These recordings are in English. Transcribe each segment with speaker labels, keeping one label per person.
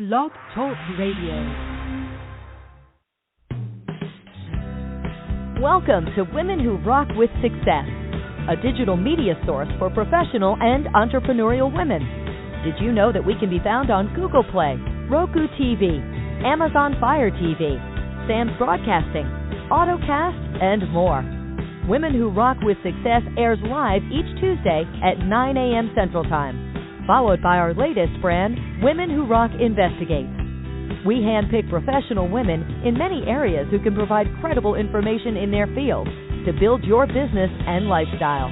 Speaker 1: Blog Talk Radio. Welcome to Women Who Rock with Success, a digital media source for professional and entrepreneurial women. Did you know that we can be found on Google Play, Roku TV, Amazon Fire TV, Sam's Broadcasting, AutoCast, and more? Women Who Rock with Success airs live each Tuesday at 9 a.m. Central Time, followed by our latest brand, Women Who Rock Investigates. We handpick professional women in many areas who can provide credible information in their field to build your business and lifestyle.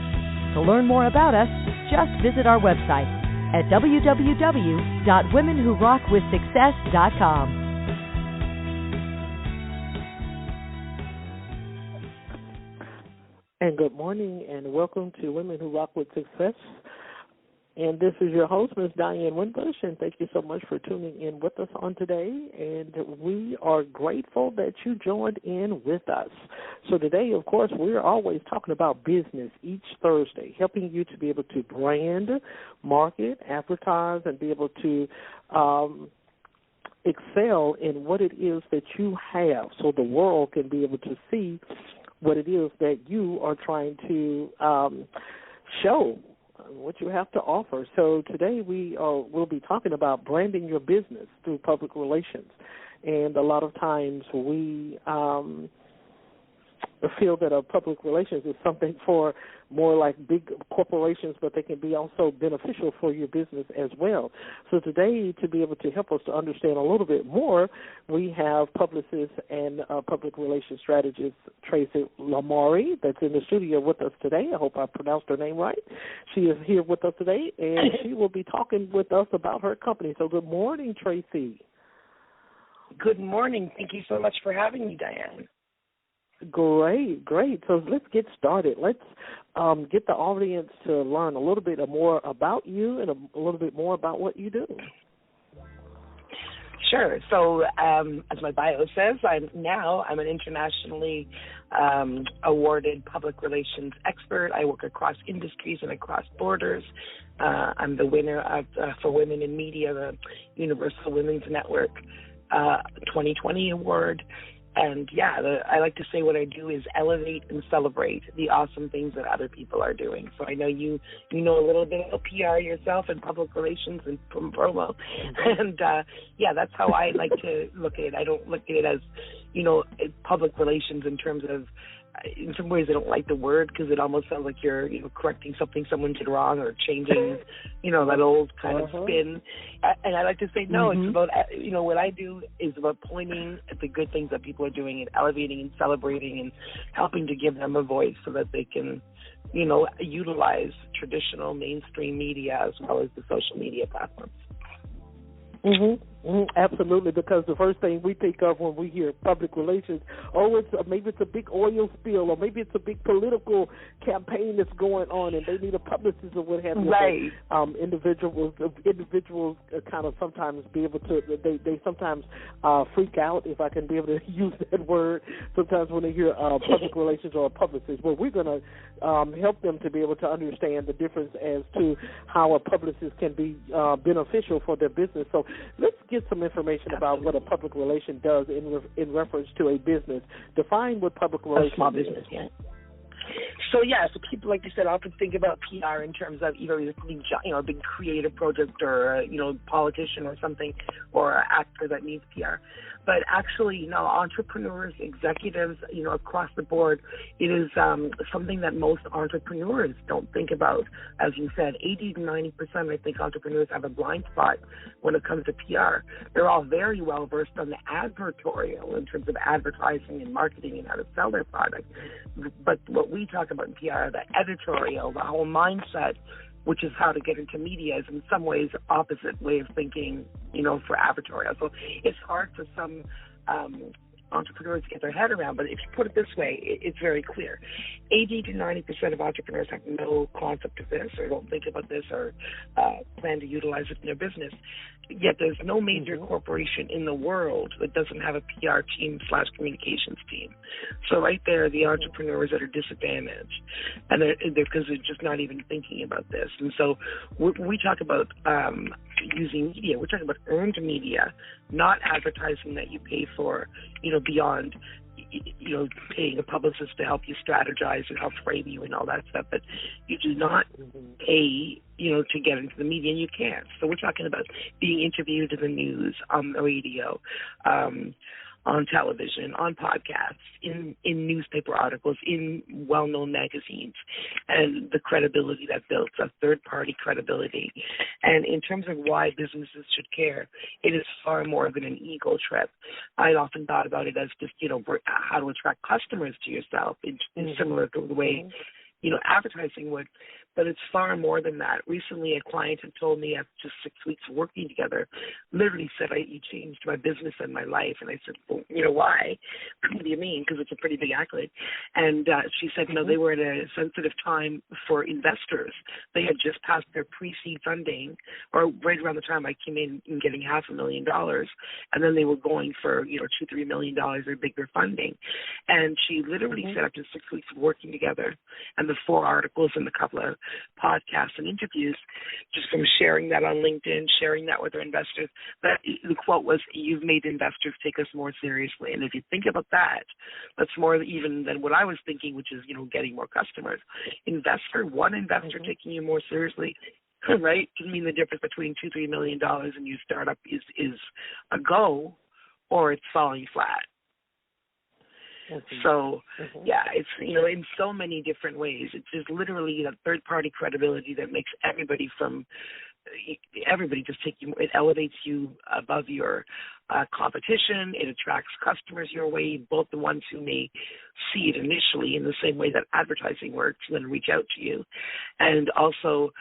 Speaker 1: To learn more about us, just visit our website at www.womenwhorockwithsuccess.com.
Speaker 2: And good morning, and welcome to Women Who Rock with Success. And this is your host, Ms. Diane Winbush, and thank you so much for tuning in with us on today. And we are grateful that you joined in with us. So today, of course, we're always talking about business each Thursday, helping you to be able to brand, market, advertise, and be able to excel in what it is that you have so the world can be able to see what it is that you are trying to show, what you have to offer. So today we'll be talking about branding your business through public relations. And a lot of times we feel that public relations is something for more like big corporations, but they can be also beneficial for your business as well. So today, to be able to help us to understand a little bit more, we have publicist and public relations strategist Tracy Lamourie that's in the studio with us today. I hope I pronounced her name right. She is here with us today, and she will be talking with us about her company. So good morning, Tracy.
Speaker 3: Good morning. Thank you so much for having me, Diane.
Speaker 2: Great. So let's get started. Let's get the audience to learn a little bit more about you and a little bit more about what you do.
Speaker 3: Sure. So as my bio says, I'm an internationally awarded public relations expert. I work across industries and across borders. I'm the winner of for Women in Media, the Universal Women's Network 2020 award. And, I like to say what I do is elevate and celebrate the awesome things that other people are doing. So I know you know a little bit about PR yourself and public relations and promo. And, that's how I like to look at it. I don't look at it as, public relations in terms of, in some ways I don't like the word because it almost sounds like you're correcting something someone did wrong or changing, that old kind of spin. And I like to say, no, it's about, what I do is about pointing at the good things that people are doing and elevating and celebrating and helping to give them a voice so that they can, utilize traditional mainstream media as well as the social media platforms.
Speaker 2: Absolutely, because the first thing we think of when we hear public relations, maybe it's a big oil spill, or maybe it's a big political campaign that's going on, and they need a publicist or what have you.
Speaker 3: Right.
Speaker 2: Individuals kind of sometimes be able to. They sometimes freak out, if I can be able to use that word. Sometimes when they hear public relations or a publicist, well, we're going to help them to be able to understand the difference as to how a publicist can be beneficial for their business. So let's get some information about what a public relation does in reference to a business. Define what public relations is.
Speaker 3: Small business, yeah. So people, like you said, often think about PR in terms of either a big creative project or politician or something, or an actor that needs PR. But actually, entrepreneurs, executives, across the board, it is something that most entrepreneurs don't think about. As you said, 80 to 90%, I think, entrepreneurs have a blind spot when it comes to PR. They're all very well versed on the advertorial in terms of advertising and marketing and how to sell their product. But what we talk about in PR, the editorial, the whole mindset, which is how to get into media, is in some ways opposite way of thinking, for advertorial. So it's hard for some entrepreneurs to get their head around, but if you put it this way, it's very clear. 80 to 90% of entrepreneurs have no concept of this or don't think about this or plan to utilize it in their business. Yet there's no major corporation in the world that doesn't have a PR team / communications team. So right there, the entrepreneurs that are disadvantaged, and they're because they're just not even thinking about this. And so we talk about using media. We're talking about earned media, not advertising that you pay for, beyond, paying a publicist to help you strategize and help frame you and all that stuff. But you do not pay, to get into the media, and you can't. So we're talking about being interviewed in the news, on the radio, on television, on podcasts, in newspaper articles, in well-known magazines, and the credibility that builds, a third-party credibility. And in terms of why businesses should care, it is far more than an ego trip. I often thought about it as just, how to attract customers to yourself, similar to the way, advertising would. But it's far more than that. Recently, a client had told me after just 6 weeks of working together, literally said, you changed my business and my life. And I said, well, why? What do you mean? Because it's a pretty big accolade. And she said, they were at a sensitive time for investors. They had just passed their pre-seed funding, or right around the time I came in and getting $500,000. And then they were going for, $2-3 million or bigger funding. And she literally said after 6 weeks of working together and the 4 articles and a couple of podcasts and interviews, just from sharing that on LinkedIn, sharing that with our investors, that the quote was, "You've made investors take us more seriously." And if you think about that, that's more even than what I was thinking, which is, getting more customers. One investor taking you more seriously, right, can mean the difference between $2-3 million in your startup is a go, or it's falling flat. So, it's, in so many different ways. It's just literally that third-party credibility that makes everybody just take you, it elevates you above your competition. It attracts customers your way, both the ones who may see it initially in the same way that advertising works and then reach out to you. And also,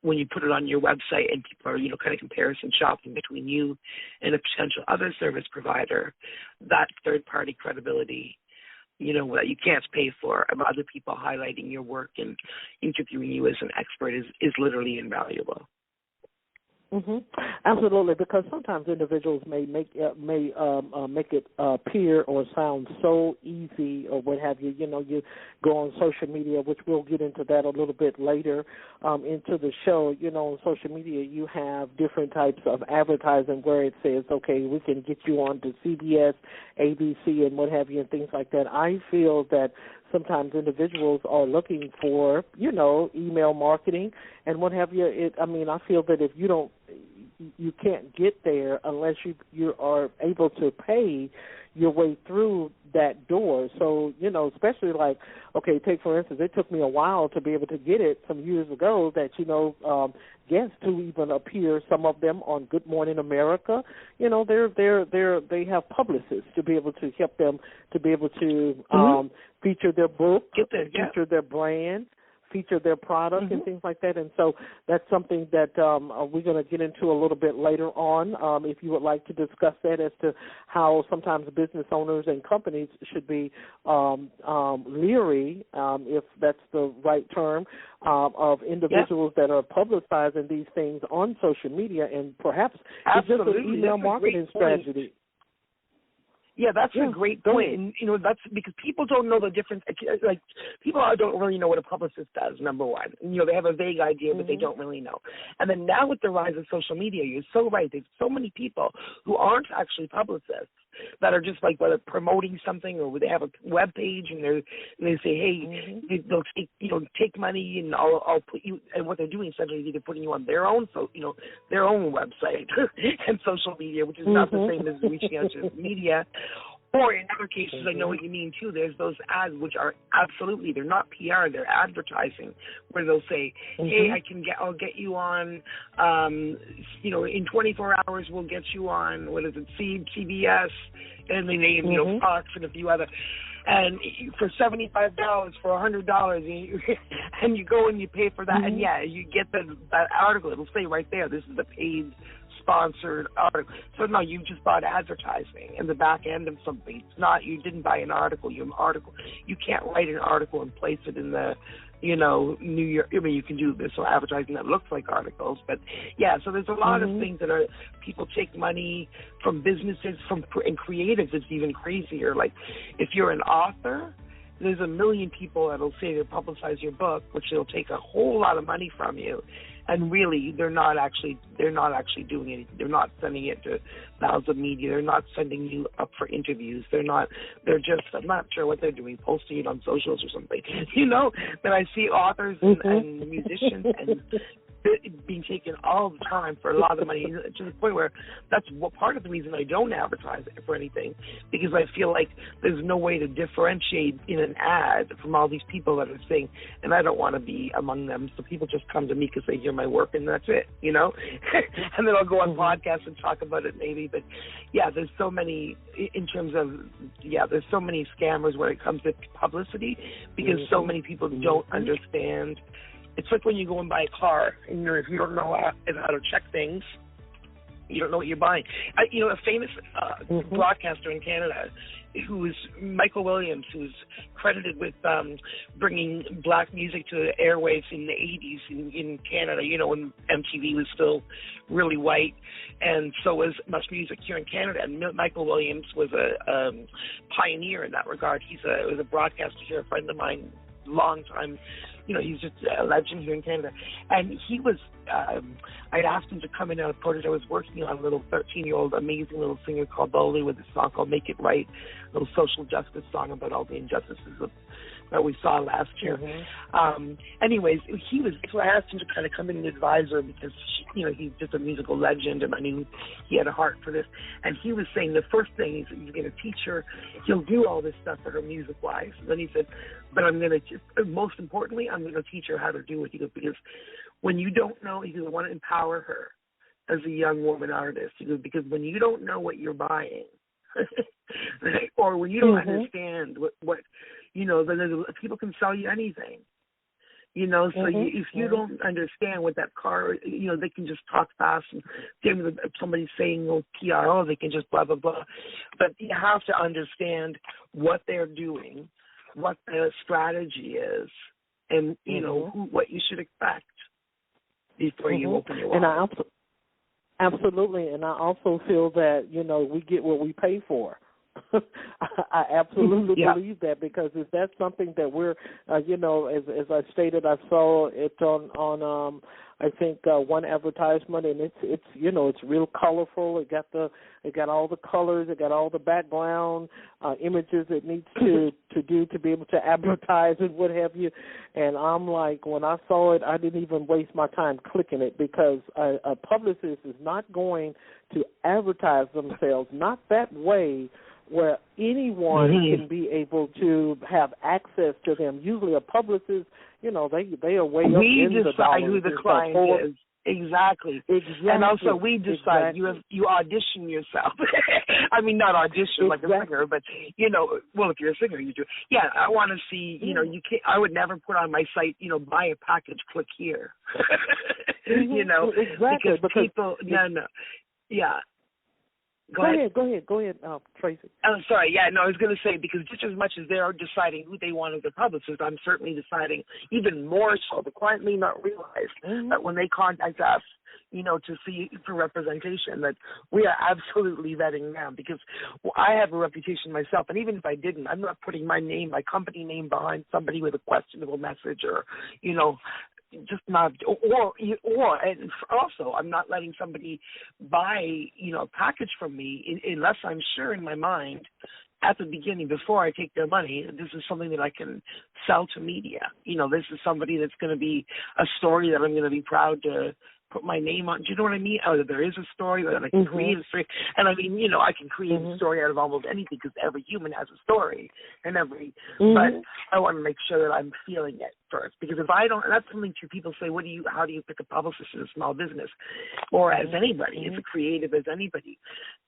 Speaker 3: when you put it on your website and people are, kind of comparison shopping between you and a potential other service provider, that third-party credibility, that you can't pay for, of other people highlighting your work and interviewing you as an expert is literally invaluable.
Speaker 2: Absolutely, because sometimes individuals may make it appear or sound so easy or what have you. You go on social media, which we'll get into that a little bit later into the show. On social media, you have different types of advertising where it says, okay, we can get you on to CBS, ABC, and what have you, and things like that. I feel that sometimes individuals are looking for, email marketing and what have you. I feel that if you can't get there unless you are able to pay your way through that door. So, especially like, okay, take for instance, it took me a while to be able to get it some years ago that, guests to even appear, some of them on Good Morning America, they have publicists to be able to help them to be able to feature their book, feature their brand, feature their product and things like that. And so that's something that we're going to get into a little bit later on. If you would like to discuss that as to how sometimes business owners and companies should be leery, if that's the right term, of individuals that are publicizing these things on social media, and perhaps it's just an email marketing strategy.
Speaker 3: Yeah, that's a great point. And, that's because people don't know the difference. Like, people don't really know what a publicist does, number one. They have a vague idea, but they don't really know. And then now with the rise of social media, you're so right. There's so many people who aren't actually publicists that are just like, whether promoting something or they have a web page and they say, hey, they'll take money and I'll put you, and what they're doing essentially is either putting you on their own, their own website and social media, which is not the same as reaching out to media. Or in other cases, I know what you mean too. There's those ads which are absolutely, they're not PR, they're advertising, where they'll say, hey, I'll get you on, in 24 hours we'll get you on, CBS, and they name, Fox and a few other, and for $75, for $100, and you go and you pay for that, and you get that article. It'll say right there, this is the paid sponsored article. So no, you just bought advertising in the back end of something. It's not, you didn't buy an article. You can't write an article and place it in the, New York. I mean, you can do this, so advertising that looks like articles. But yeah, so there's a lot of things that are, people take money from businesses, and creatives. It's even crazier. Like, if you're an author, there's a million people that'll say they'll publicize your book, which they'll take a whole lot of money from you. And really, they're not actually doing it. They're not sending it to thousands of media. They're not sending you up for interviews. They're just, I'm not sure what they're doing, posting it on socials or something. But I see authors and musicians and being taken all the time for a lot of money, to the point where that's part of the reason I don't advertise for anything, because I feel like there's no way to differentiate in an ad from all these people that are saying, and I don't want to be among them, so people just come to me because they hear my work and that's it, and then I'll go on podcasts and talk about it maybe, but there's so many, in terms of, there's so many scammers when it comes to publicity, because so many people don't understand. It's like when you go and buy a car, and if you don't know how to check things, you don't know what you're buying. A famous broadcaster in Canada, who is Michael Williams, who's credited with bringing black music to the airwaves in the 80s in Canada, when MTV was still really white, and so was Much Music here in Canada. And Michael Williams was a pioneer in that regard. Was a broadcaster here, a friend of mine, long time. He's just a legend here in Canada. And he was, I'd asked him to come in on a project I was working on, a little 13-year-old amazing little singer called Bowley, with a song called Make It Right, a little social justice song about all the injustices that we saw last year. Anyways, so I asked him to kind of come in and advise her, because, he's just a musical legend, and I knew he had a heart for this. And he was saying the first thing is he's going to teach her, he'll do all this stuff for her music-wise. And then he said, but I'm going to, most importantly, I'm going to teach her how to do it. He goes, because when you don't know, he goes, I want to empower her as a young woman artist. He goes, because when you don't know what you're buying, or when you don't understand what then people can sell you anything. So if you don't understand what that car, they can just talk fast, and if somebody's saying PR, they can just blah, blah, blah. But you have to understand what they're doing, what the strategy is, and, what you should expect before you open your wallet.
Speaker 2: Absolutely, and I also feel that, we get what we pay for. I absolutely believe that, because if that's something that we're, as I stated, I saw it on I think one advertisement, and it's real colorful. It got all the colors, it got all the background images it needs to do to be able to advertise and what have you. And I'm like, when I saw it, I didn't even waste my time clicking it, because a publicist is not going to advertise themselves, not that way, where anyone can be able to have access to them. Usually a publicist, they are way up in the dollars. We decide who the client is.
Speaker 3: Exactly. And also we decide you audition yourself. I mean, not audition like a singer, but, well, if you're a singer, you do. Yeah, I want to see, you can't, I would never put on my site, buy a package, click here.
Speaker 2: Exactly.
Speaker 3: Because people, yeah. Go ahead,
Speaker 2: Tracy.
Speaker 3: Oh, sorry. Yeah, no, I was going to say, because just as much as they're deciding who they want as a publicist, I'm certainly deciding even more so. The client may not realize that when they contact us, to see for representation, that we are absolutely vetting them, because I have a reputation myself, and even if I didn't, I'm not putting my company name behind somebody with a questionable message, or, just not, and also I'm not letting somebody buy, a package from me unless I'm sure in my mind at the beginning, before I take their money, this is something that I can sell to media. This is somebody that's going to be a story that I'm going to be proud to put my name on. Do you know what I mean? Oh, there is a story that I can create a story. And I mean, I can create a story out of almost anything, because every human has a story, and but I want to make sure that I'm feeling it first, because if I don't, and that's something too, people say, how do you pick a publicist in a small business, or as anybody, as a creative as anybody,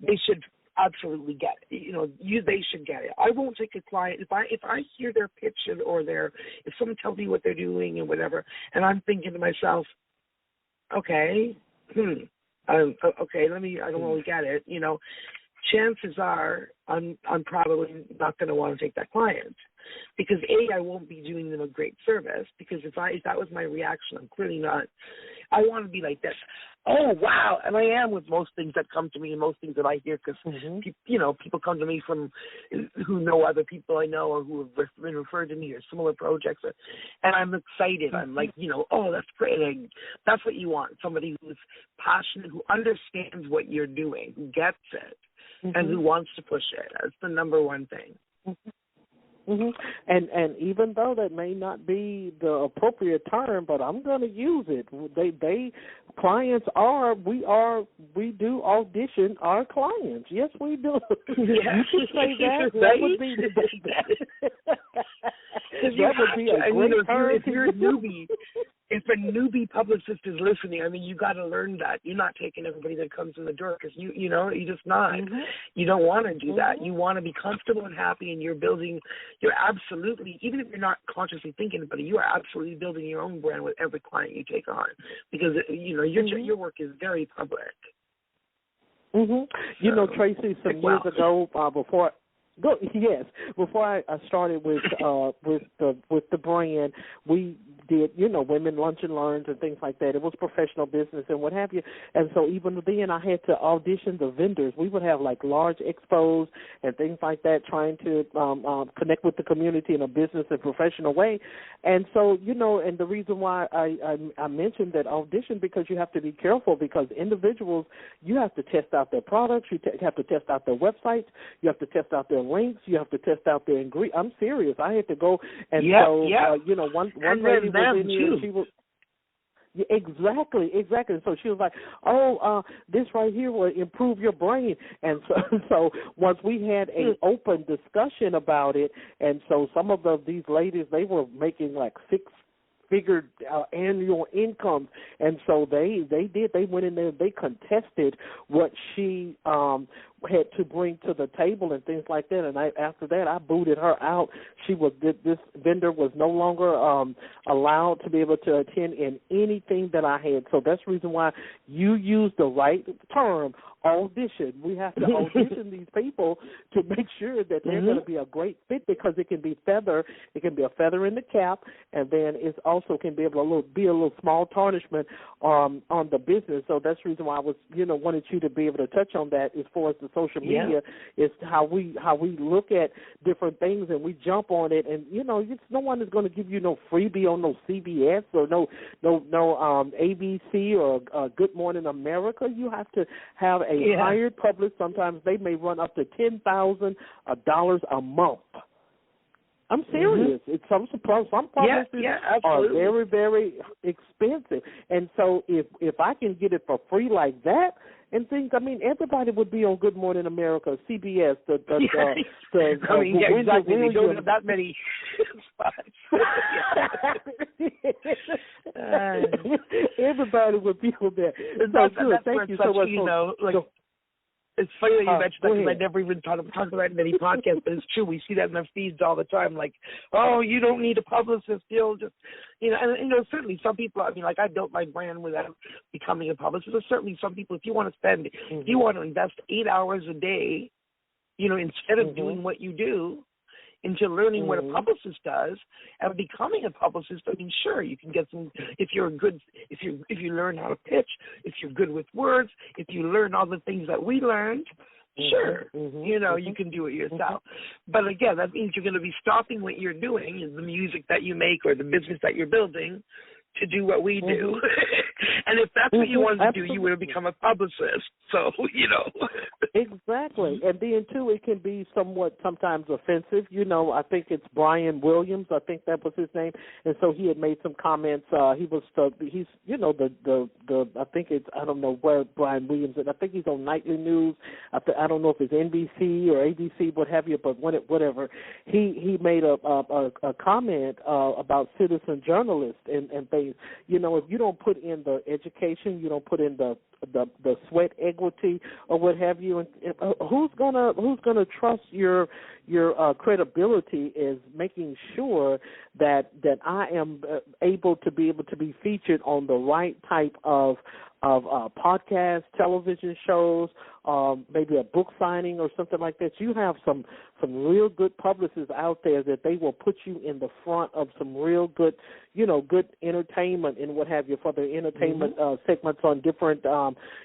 Speaker 3: they should absolutely get it. They should get it. I won't take a client if I hear their pitch or if someone tells me what they're doing and whatever, and I'm thinking to myself, okay, okay, I don't really get it. Chances are I'm probably not going to want to take that client, because I won't be doing them a great service, because if that was my reaction, I'm clearly not. I want to be like this. Oh, wow. And I am with most things that come to me and most things that I hear because, people come to me from who know other people I know or who have been referred to me or similar projects. And I'm excited. I'm like, oh, that's great. And that's what you want, somebody who's passionate, who understands what you're doing, who gets it, and who wants to push it. That's the number one thing.
Speaker 2: And even though that may not be the appropriate term, but I'm going to use it. Clients we do audition our clients. Yes, we do.
Speaker 3: Yeah.
Speaker 2: You should say that.
Speaker 3: Right?
Speaker 2: That would be that would be a great term.
Speaker 3: If you're a newbie. If a newbie publicist is listening, I mean, you got to learn that. You're not taking everybody that comes in the door because you're just not. You don't want to do that. You want to be comfortable and happy, and you're absolutely, even if you're not consciously thinking about it, you are absolutely building your own brand with every client you take on because, your work is very public. So,
Speaker 2: Tracy, some years ago, before I started with the brand, we did women lunch and learns and things like that. It was professional business and what have you. And so even then, I had to audition the vendors. We would have like large expos and things like that, trying to connect with the community in a business and professional way. And so and the reason why I mentioned that audition, because you have to be careful, because individuals, you have to test out their products, you have to test out their websites, you have to test out their links, you have to test out their ingredients. I'm serious. I had to go and one lady was in here. She was exactly. So she was like, this right here will improve your brain. And so once we had an open discussion about it, and so some of these ladies, they were making like six-figure annual incomes, and so they went in there, they contested what she had to bring to the table and things like that. And after that, I booted her out. This vendor was no longer allowed to be able to attend in anything that I had. So that's the reason why you use the right term, audition. We have to audition these people to make sure that they're going to be a great fit, because it can be a feather in the cap, and then it also can be able to be a little small tarnishment on the business. So that's the reason why I was wanted you to be able to touch on that as far as the social media is how we look at different things and we jump on it. And no one is going to give you no freebie on no CBS or no ABC or Good Morning America. You have to have a hired publicist. Sometimes they may run up to $10,000 a month. I'm serious. It's some publicists are very, very expensive. And so if I can get it for free like that and things, I mean, everybody would be on Good Morning America, CBS,
Speaker 3: exactly. They don't have that many spots.
Speaker 2: Everybody would be on there.
Speaker 3: That's
Speaker 2: Thank you so much.
Speaker 3: It's funny that you mentioned that, because I never even talked about it in any podcast, but it's true. We see that in our feeds all the time, like, oh, you don't need a publicist, you'll just, certainly some people, I mean, like, I built my brand without becoming a publicist. There's certainly some people, if you want to invest 8 hours a day, instead of doing what you do, into learning what a publicist does and becoming a publicist. I mean, sure, you can get some, if you learn how to pitch, if you're good with words, if you learn all the things that we learned, sure, you can do it yourself. But again, that means you're going to be stopping what you're doing, the music that you make or the business that you're building, to do what we do. And if that's what you wanted to do, you would have become a publicist. So,
Speaker 2: Exactly. And then, too, it can be sometimes offensive. I think it's Brian Williams. I think that was his name. And so he had made some comments. I think it's, I don't know where Brian Williams is. I think he's on Nightly News. I don't know if it's NBC or ABC, what have you, but whatever. He made a comment about citizen journalists and things. If you don't put in the education, you don't put in the sweat equity or what have you, and who's gonna trust your credibility is making sure that I am able to be featured on the right type of of podcasts, television shows, maybe a book signing or something like that. You have some real good publicists out there that they will put you in the front of some real good, good entertainment and what have you for the entertainment segments on different,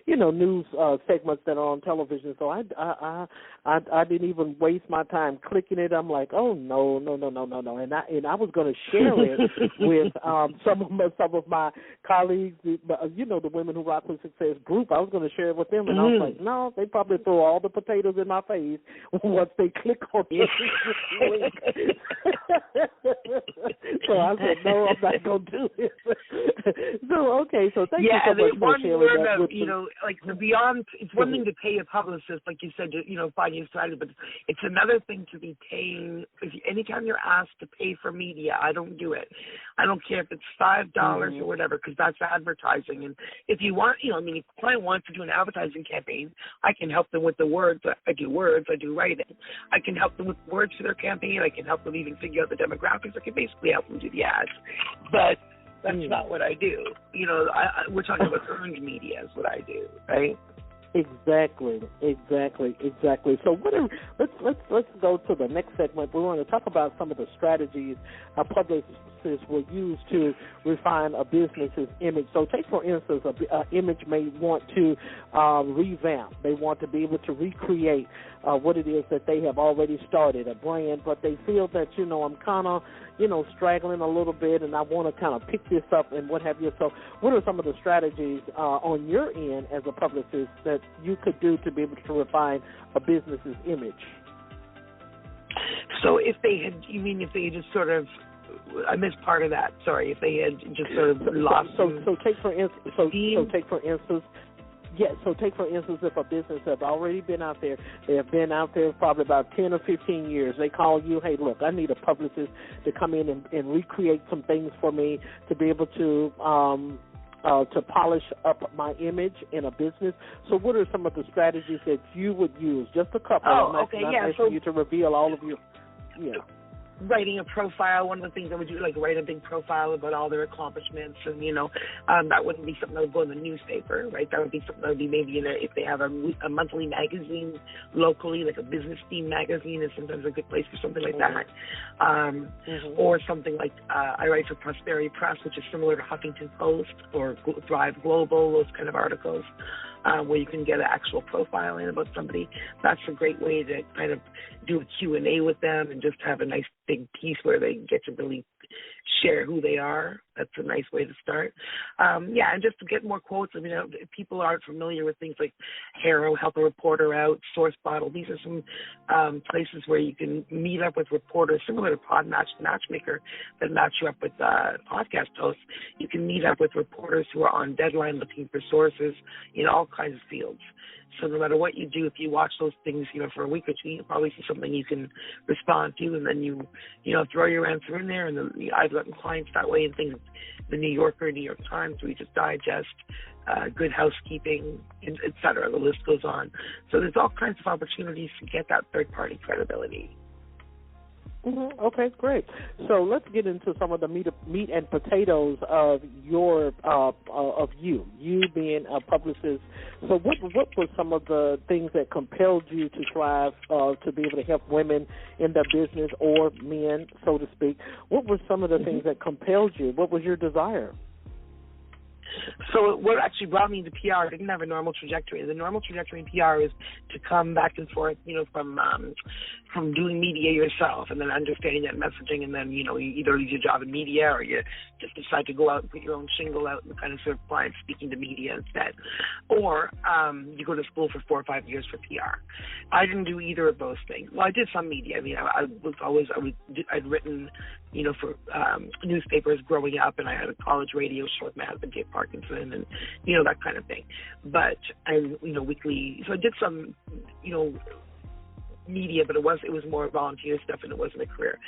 Speaker 2: news segments that are on television. So I didn't even waste my time clicking it. I'm like, oh no, and I was going to share it with some of my colleagues, the Women Who Rock with Success group. I was going to share it with them, and I was like, no, they probably throw all the potatoes in my face once they click on the link. So I said, no, I'm not going to do it. So thank you so much for sharing that with me.
Speaker 3: Beyond, it's one thing to pay a publicist, like you said, find you strategy, but it's another thing to be paying. Anytime you're asked to pay for media, I don't do it. I don't care if it's $5 or whatever, because that's advertising. And if you want, if a client wants to do an advertising campaign, I can help them with the words. I do writing. I can help them with words for their campaign. I can help them even figure out the demographics. I can basically help them do the ads. But that's not what I do. We're talking about earned media is what I do, right?
Speaker 2: Exactly. So let's go to the next segment. We want to talk about some of the strategies our publicists will use to refine a business's image. So take, for instance, an image may want to revamp. They want to be able to recreate what it is that they have already started, a brand, but they feel that, I'm kind of, straggling a little bit and I want to kind of pick this up and what have you. So what are some of the strategies on your end as a publicist that you could do to be able to refine a business's image?
Speaker 3: So if they had just sort of, I missed part of that. Sorry, if they had just sort of lost.
Speaker 2: So take for instance, if a business has already been out there, they have been out there probably about 10 or 15 years. They call you, hey, look, I need a publicist to come in and recreate some things for me to be able to polish up my image in a business. So what are some of the strategies that you would use? Just a couple. I'm not asking you to reveal all of your. Yeah.
Speaker 3: Writing a profile, one of the things I would do, write a big profile about all their accomplishments, and that wouldn't be something that would go in the newspaper, right? That would be something that would be maybe if they have a monthly magazine locally, like a business themed magazine is sometimes a good place for something like that, or something like I write for Prosperity Press, which is similar to Huffington Post or Thrive Global, those kind of articles. Where you can get an actual profile in about somebody. That's a great way to kind of do a Q&A with them and just have a nice big piece where they get to really share who they are. That's a nice way to start. And just to get more quotes. If people aren't familiar with things like Haro, Help a Reporter Out, Source Bottle, these are some places where you can meet up with reporters, similar to Matchmaker that match you up with podcast hosts. You can meet up with reporters who are on deadline looking for sources in all kinds of fields. So no matter what you do, if you watch those things, for a week or two, you'll probably see something you can respond to, and then you throw your answer in there. And I've gotten clients that way in things, the New Yorker, New York Times, Reader's Digest, Good Housekeeping, et cetera. The list goes on. So there's all kinds of opportunities to get that third-party credibility.
Speaker 2: Okay, great. So let's get into some of the meat and potatoes of your of you being a publicist. So what were some of the things that compelled you to strive to be able to help women in their business, or men, so to speak? What were some of the things that compelled you? What was your desire?
Speaker 3: So what actually brought me into PR, I didn't have a normal trajectory. The normal trajectory in PR is to come back and forth, from doing media yourself and then understanding that messaging, and then, you either lose your job in media or you just decide to go out and put your own shingle out and kind of serve clients speaking to media instead. Or you go to school for 4 or 5 years for PR. I didn't do either of those things. Well, I did some media. I'd written, for newspapers growing up, and I had a college radio show with my husband, Dave Parkinson, and, that kind of thing. But weekly. So I did some, media, but it was more volunteer stuff, and it wasn't a career.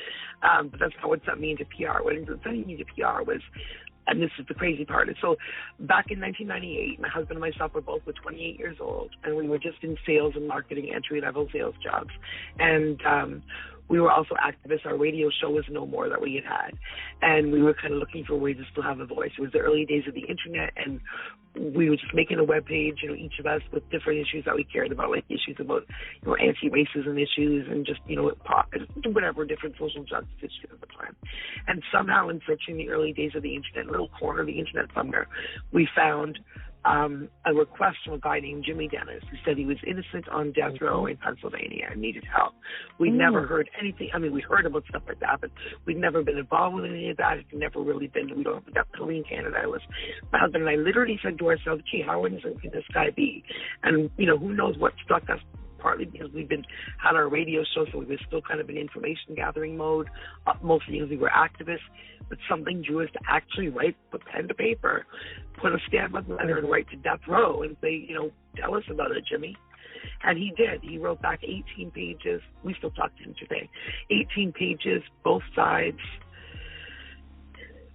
Speaker 3: But that's not what sent me into PR. What sent me into PR was, and this is the crazy part, so back in 1998, my husband and myself were 28 years old, and we were just in sales and marketing, entry-level sales jobs. And we were also activists. Our radio show was no more that we had, and we were kind of looking for ways to still have a voice. It was the early days of the internet, and we were just making a web page, each of us with different issues that we cared about, like issues about, anti-racism issues and just, whatever, different social justice issues at the time. And somehow in searching the early days of the internet, a little corner of the internet somewhere, we found a request from a guy named Jimmy Dennis who said he was innocent on death row in Pennsylvania and needed help. We'd never heard anything. I mean, we heard about stuff like that, but we'd never been involved with any of that. It's never really been, we don't have a death penalty in Canada. My husband and I literally said to ourselves, gee, how innocent can this guy be? And, who knows what struck us, partly because had our radio show, so we were still kind of in information gathering mode, mostly because we were activists, but something drew us to actually put pen to paper, put a stamp on the letter and write to death row and say, tell us about it, Jimmy. And he did. He wrote back 18 pages. We still talk to him today. 18 pages, both sides,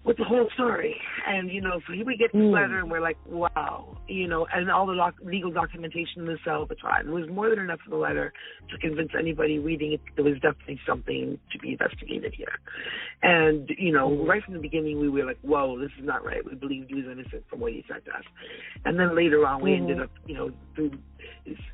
Speaker 3: with the whole story. And, so here we get this letter and we're like, wow, and all the legal documentation in the cell at the time. It was more than enough of the letter to convince anybody reading it there was definitely something to be investigated here. And, right from the beginning we were like, whoa, this is not right. We believed he was innocent from what he said to us. And then later on we ended up, through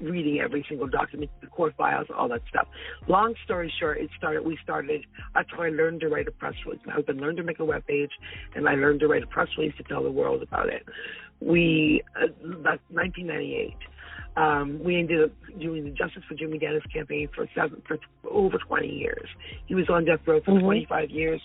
Speaker 3: reading every single document, the court files, all that stuff. Long story short, that's how I learned to write a press release. My husband learned to make a web page, and I learned to write a press release to tell the world about it. That's 1998. We ended up doing the Justice for Jimmy Dennis campaign for over 20 years. He was on death row for 25 years.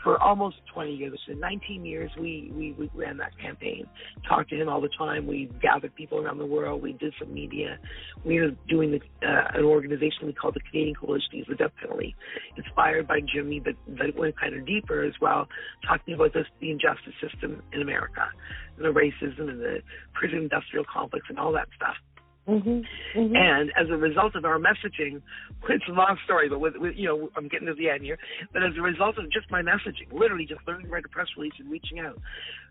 Speaker 3: For almost 20 years, in 19 years, we ran that campaign. Talked to him all the time. We gathered people around the world. We did some media. We were doing an organization we called the Canadian Coalition to Use the Death Penalty, inspired by Jimmy, but that went kind of deeper as well, talking about the injustice system in America, and the racism and the prison industrial complex and all that stuff. And as a result of our messaging, it's a long story, but I'm getting to the end here. But as a result of just my messaging, literally just learning to write a press release and reaching out,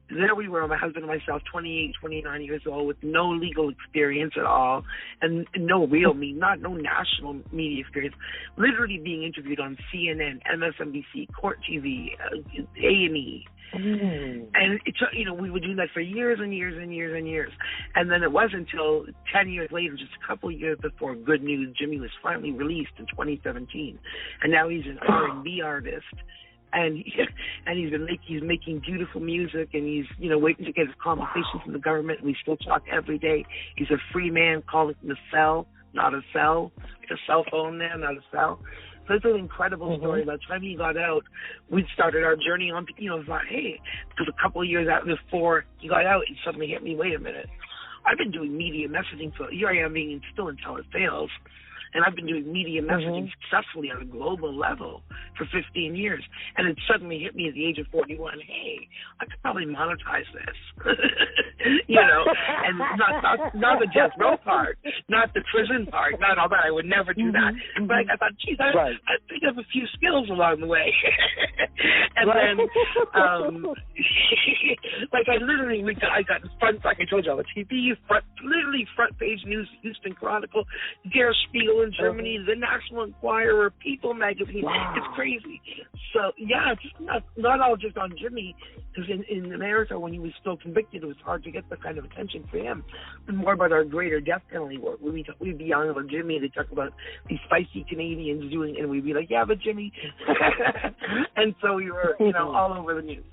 Speaker 3: there we were, my husband and myself, 28, 29 years old, with no legal experience at all, and no national media experience, literally being interviewed on CNN, MSNBC, Court TV, A&E. And we were doing that for years and years and years and years. And then it wasn't until 10 years later, just a couple of years before good news, Jimmy was finally released in 2017. And now he's an R&B artist. And he's making beautiful music, and he's waiting to get his compensation from the government. And we still talk every day. He's a free man, calling it the cell, not a cell. It's a cell phone now, not a cell. So it's an incredible story. By the time he got out, we'd started our journey on, thought, hey, because a couple of years out before he got out, it suddenly hit me, wait a minute. I've been doing media messaging, so here I am being still until it fails. And I've been doing media messaging successfully on a global level for 15 years. And it suddenly hit me at the age of 41, hey, I could probably monetize this. And not the death row part, not the prison part, not all that. I would never do that. But I thought, geez, I picked up a few skills along the way. And then, I got front, like I told you, on the TV, front page news, Houston Chronicle, Der Spiegel in Germany, the National Enquirer, People magazine. Wow. It's crazy. So, it's not all just on Jimmy, because in America, when he was still convicted, it was hard to get the kind of attention for him. But more about our greater death penalty work. We'd be yelling about Jimmy, they talk about these spicy Canadians doing, and we'd be like, yeah, but Jimmy. And so we were, all over the news.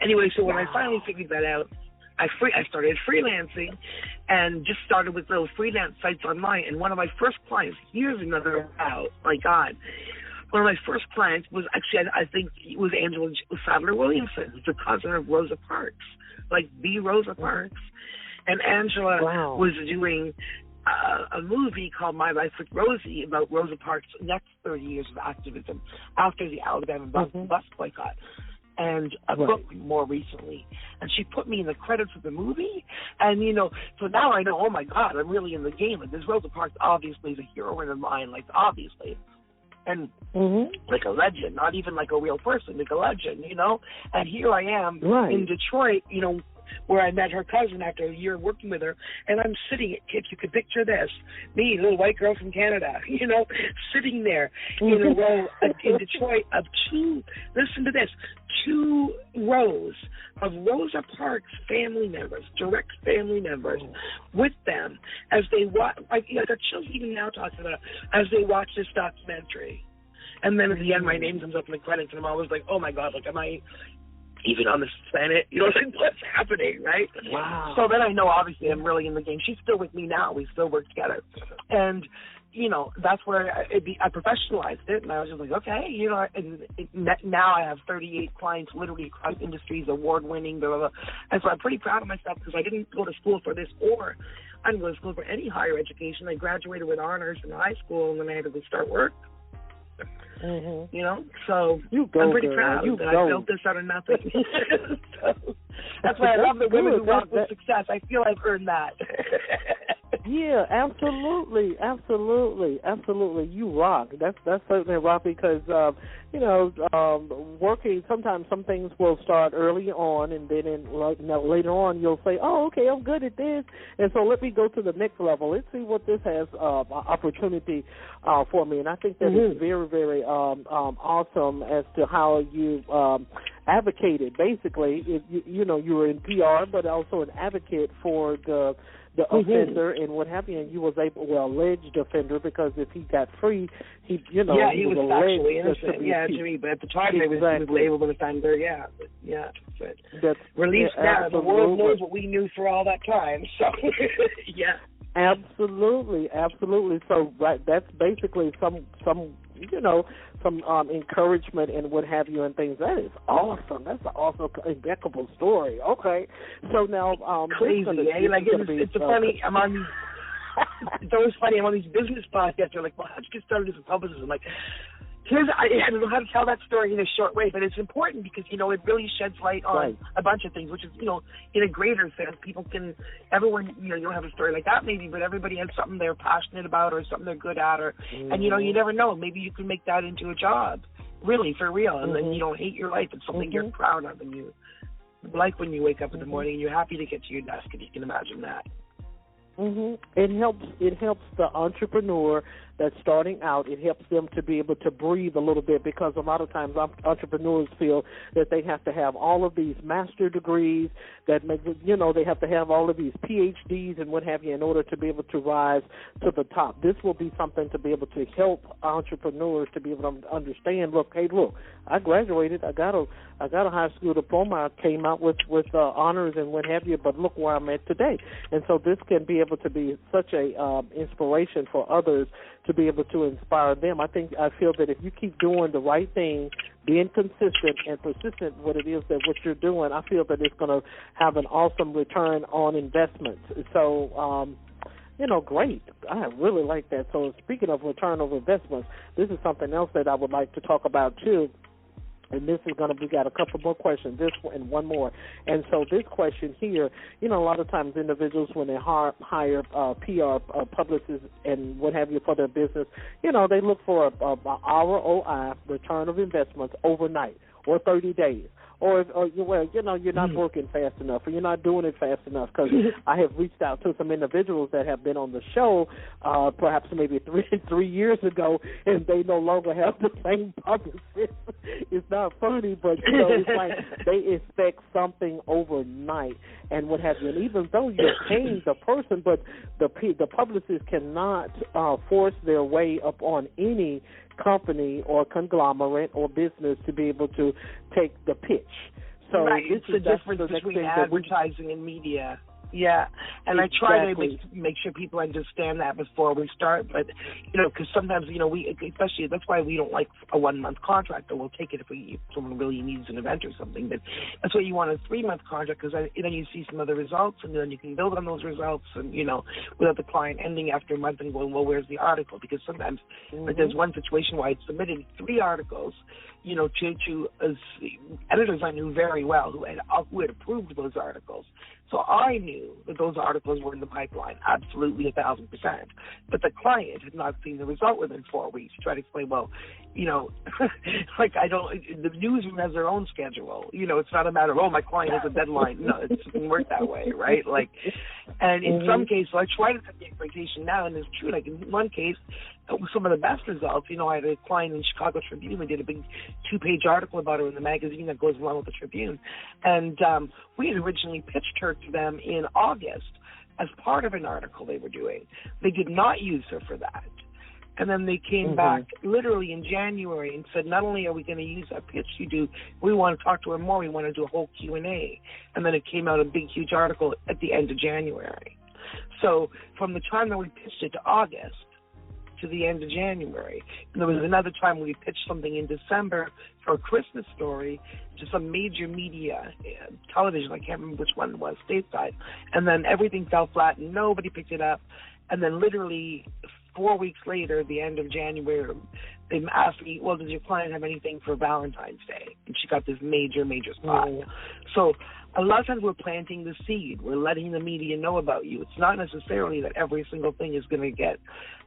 Speaker 3: Anyway, so when I finally figured that out, I started freelancing and just started with little freelance sites online. And one of my first clients, here's another, wow, my God. One of my first clients was actually, I think it was Angela Sadler Williamson, who's the cousin of Rosa Parks, like the Rosa Parks. And Angela was doing a movie called My Life with Rosie about Rosa Parks' next 30 years of activism after the Alabama bus boycott. And a book more recently. And she put me in the credits of the movie. And, so now I know, oh, my God, I'm really in the game. Like, this Rosa Parks obviously is a heroine of mine, like, obviously. And like a legend, not even like a real person, like a legend, And here I am in Detroit, where I met her cousin after a year working with her, and I'm sitting, if you could picture this, me, little white girl from Canada, sitting there in a row in Detroit of listen to this, 2 rows of Rosa Parks family members, direct family members, with them as they watch. I got chills even now talking about it, as they watch this documentary. And then at the end, my name comes up in the credits, and I'm always like, oh my God, like, am I even on this planet? What's happening, right?
Speaker 2: Wow.
Speaker 3: So then I know, obviously, I'm really in the game. She's still with me now. We still work together. And, that's where I professionalized it, and I was just like, okay, now I have 38 clients literally across industries, award-winning, blah, blah, blah. And so I'm pretty proud of myself because I didn't go to school for this, or I didn't go to school for any higher education. I graduated with honors in high school, and then I had to go start work.
Speaker 2: Mm-hmm.
Speaker 3: So I'm pretty proud that I built this out of nothing. So that's why I love the women who rock with success. I feel I've earned that.
Speaker 2: Yeah, absolutely. You rock. That's certainly rock because working. Sometimes some things will start early on, and then later on you'll say, "Oh, okay, I'm good at this," and so let me go to the next level. Let's see what this has opportunity for me. And I think that is very, very awesome as to how you advocated. Basically, you were in PR, but also an advocate for the offender and what have you, and you was alleged offender, because if he got free, he
Speaker 3: was factually innocent. Yeah, Jimmy, but at the time he was labeled an offender. Yeah, That's released now. The world knows what we knew for all that time. So, yeah.
Speaker 2: Absolutely. So that's basically some encouragement and what have you and things. That is awesome. That's an awesome, impeccable story. Okay, so now
Speaker 3: crazy. It's funny. I'm on. It's always funny. I'm on these business podcasts. They're like, "Well, how'd you get started as a publicist?" I'm like, I don't know how to tell that story in a short way, but it's important because, it really sheds light on a bunch of things, which is, in a greater sense, everyone, you don't have a story like that maybe, but everybody has something they're passionate about or something they're good at, and, you never know. Maybe you can make that into a job, really, for real, and then you don't hate your life. It's something you're proud of, and you like when you wake up in the morning and you're happy to get to your desk, if you can imagine that. It
Speaker 2: helps the entrepreneur that's starting out. It helps them to be able to breathe a little bit, because a lot of times entrepreneurs feel that they have to have all of these master degrees, that they have to have all of these PhDs and what have you in order to be able to rise to the top. This will be something to be able to help entrepreneurs to be able to understand. Look, I graduated. I got a high school diploma. I came out with honors and what have you. But look where I'm at today. And so this can be able to be such a inspiration for others, to be able to inspire them. I feel that if you keep doing the right thing, being consistent and persistent what it is that what you're doing, I feel that it's going to have an awesome return on investment. So, great. I really like that. So speaking of return on investments, this is something else that I would like to talk about too. And this is we got a couple more questions, this and one more. And so this question here, a lot of times individuals, when they hire PR publicists and what have you for their business, they look for a ROI, return of investments, overnight or 30 days. Or you're not working fast enough, or you're not doing it fast enough. Because I have reached out to some individuals that have been on the show, perhaps maybe three years ago, and they no longer have the same publicist. It's not funny, but it's like they expect something overnight and what have you. And even though you're paying the person, but the publicist cannot force their way up on any company or conglomerate or business to be able to take the pitch. So
Speaker 3: it's the difference between advertising and media. Yeah, and exactly. I try to make sure people understand that before we start. But, because sometimes, especially that's why we don't like a 1-month contract, or we'll take it if someone really needs an event or something. But that's why you want a 3-month contract, because then you see some other results, and then you can build on those results, and, without the client ending after a month and going, well, where's the article? Because sometimes like there's one situation where I submitted 3 articles, to editors I knew very well who had approved those articles. So I knew that those articles were in the pipeline, absolutely 1,000%. But the client had not seen the result within 4 weeks. He tried to explain, well, you know, like the newsroom has their own schedule. You know, it's not a matter of, oh, my client has a deadline. No, it doesn't work that way, right? Like, and in some cases, I try to set the expectation now, and it's true. Like in one case, some of the best results, you know, I had a client in Chicago Tribune. We did a big 2-page article about her in the magazine that goes along with the Tribune. And we had originally pitched her to them in August as part of an article they were doing. They did not use her for that. And then they came back literally in January and said, not only are we going to use that pitch you do, we want to talk to her more. We want to do a whole Q&A. And then it came out a big, huge article at the end of January. So from the time that we pitched it to August to the end of January, and there was another time we pitched something in December for a Christmas story to some major media, television, I can't remember which one it was, stateside. And then everything fell flat and nobody picked it up. And then literally 4 weeks later, the end of January, they asked me, well, does your client have anything for Valentine's Day? And she got this major, major spot. So a lot of times we're planting the seed. We're letting the media know about you. It's not necessarily that every single thing is going to get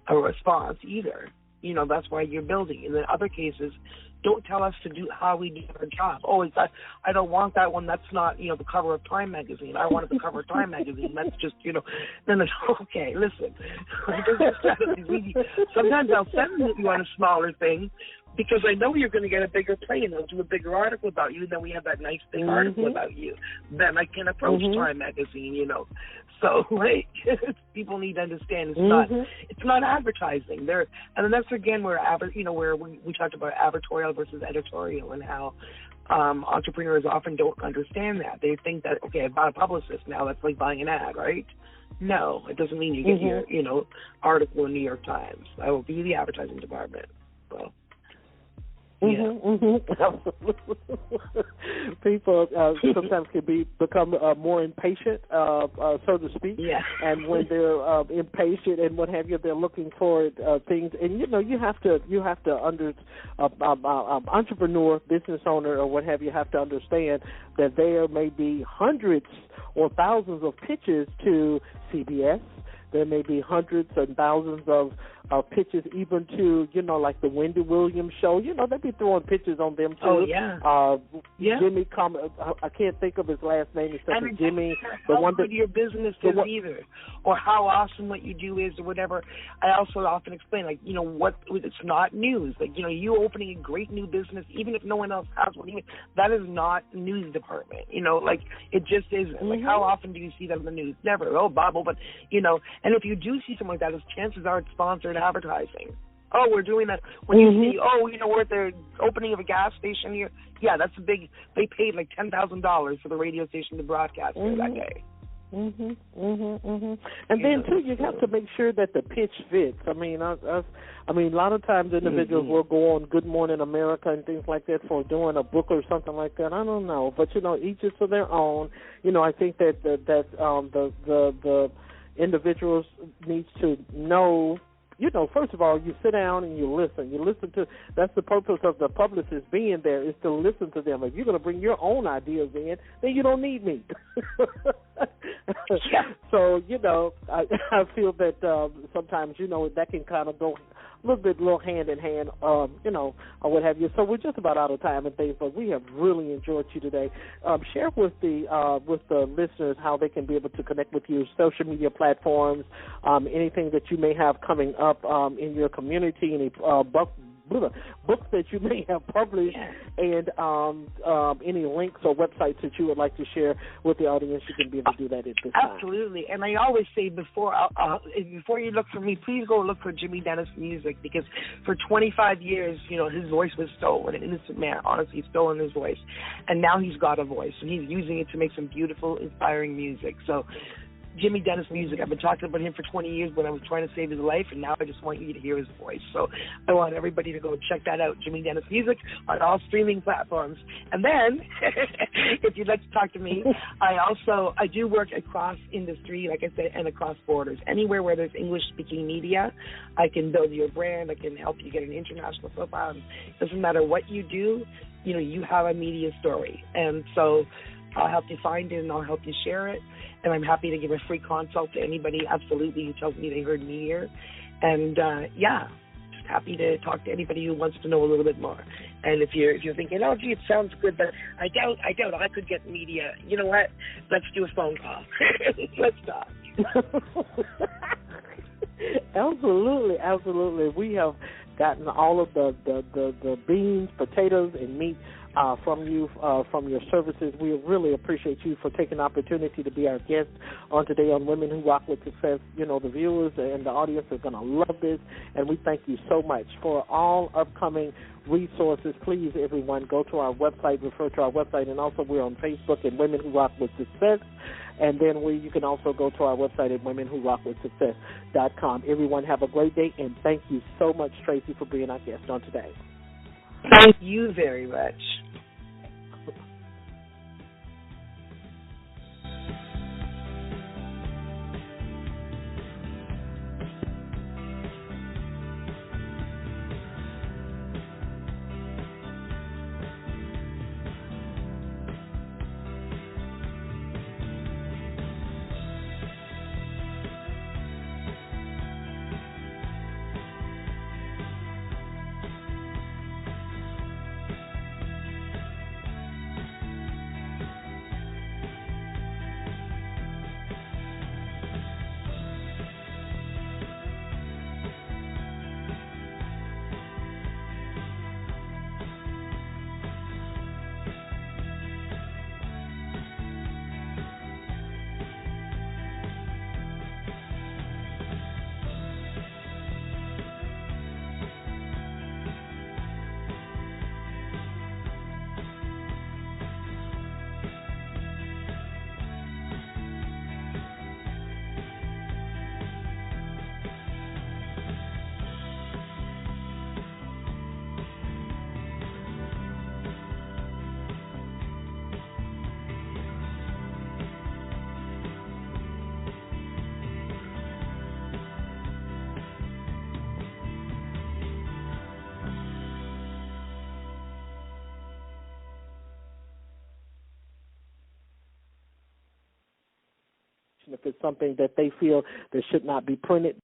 Speaker 3: a response either. You know, that's why you're building. And in other cases, don't tell us to do how we do our job. Oh, I don't want that one. That's not, you know, the cover of Time magazine. I wanted the cover of Time magazine. That's just, you know. Then it's okay. Listen, sometimes I'll send you on a smaller thing because I know you're going to get a bigger play and they'll do a bigger article about you. Then we have that nice big article about you. Then I can approach Time magazine, you know. So, like, people need to understand it's not advertising. And then that's again where where we talked about advertorial versus editorial and how entrepreneurs often don't understand that. They think that, okay, I bought a Publicist now, that's like buying an ad, right? No, it doesn't mean you get your, you know, article in New York Times. I will be the advertising department. So.
Speaker 2: People sometimes can become more impatient, so to speak. And when they're impatient and what have you, they're looking for things. And you know, you have to entrepreneur, business owner, or what have you, have to understand that there may be hundreds or thousands of pitches to CBS. There may be hundreds and thousands of pitches even to, you know, like the Wendy Williams show. You know, they'd be throwing pitches on them, too. Jimmy, I can't think of his last name except for Jimmy.
Speaker 3: The one that your business is either, or how awesome what you do is or whatever. I also often explain, like, you know, what it's not news. Like, you know, you opening a great new business, even if no one else has one, that is not news department. You know, like, it just isn't. Like, how often do you see that in the news? Never. Oh, Bible, but, you know, and if you do see something like that, his chances are it's sponsored advertising. Oh, we're doing that. When you see, oh, you know, we're at the opening of a gas station here. Yeah, that's a big. They paid like $10,000 for the radio station to broadcast there that day.
Speaker 2: And then too, you have to make sure that the pitch fits. I mean, a lot of times individuals will go on Good Morning America and things like that for doing a book or something like that. I don't know, but you know, each is to their own. You know, I think that the individuals needs to know, you know, first of all, you sit down and you listen. You listen to, that's the purpose of the publicist being there, is to listen to them. If you're going to bring your own ideas in, then you don't need me. So, you know, I feel that sometimes, you know, that can kind of go a little hand in hand, you know, or what have you. So we're just about out of time and things, but we have really enjoyed you today. Share with the listeners how they can be able to connect with you, social media platforms, anything that you may have coming up in your community, any books that you may have published, and any links or websites that you would like to share with the audience. You can be able to do that at this time.
Speaker 3: Absolutely. And I always say before you look for me, please go look for Jimmy Dennis Music, because for 25 years, you know, his voice was stolen. An innocent man, honestly, stolen his voice. And now he's got a voice, and he's using it to make some beautiful, inspiring music. So Jimmy Dennis Music, I've been talking about him for 20 years when I was trying to save his life, and now I just want you to hear his voice. So I want everybody to go check that out, Jimmy Dennis Music, on all streaming platforms. And then, if you'd like to talk to me, I do work across industry, like I said, and across borders. Anywhere where there's English-speaking media, I can build your brand. I can help you get an international profile. It doesn't matter what you do, you know, you have a media story. And so I'll help you find it, and I'll help you share it. And I'm happy to give a free consult to anybody, absolutely, who tells me they heard me here. And, just happy to talk to anybody who wants to know a little bit more. And if you're thinking, oh, gee, it sounds good, but I doubt I could get media. You know what? Let's do a phone call. Let's talk.
Speaker 2: Absolutely. We have gotten all of the beans, potatoes, and meat from you, from your services. We really appreciate you for taking the opportunity to be our guest on today on Women Who Rock with Success. You know, the viewers and the audience are going to love this, and we thank you so much. For all upcoming resources, please, everyone, go to our website, refer to our website, and also we're on Facebook at Women Who Rock with Success. And then you can also go to our website at womenwhorockwithsuccess.com. Everyone have a great day, and thank you so much, Tracy, for being our guest on today.
Speaker 3: Thank you very much.
Speaker 2: If it's something that they feel that should not be printed,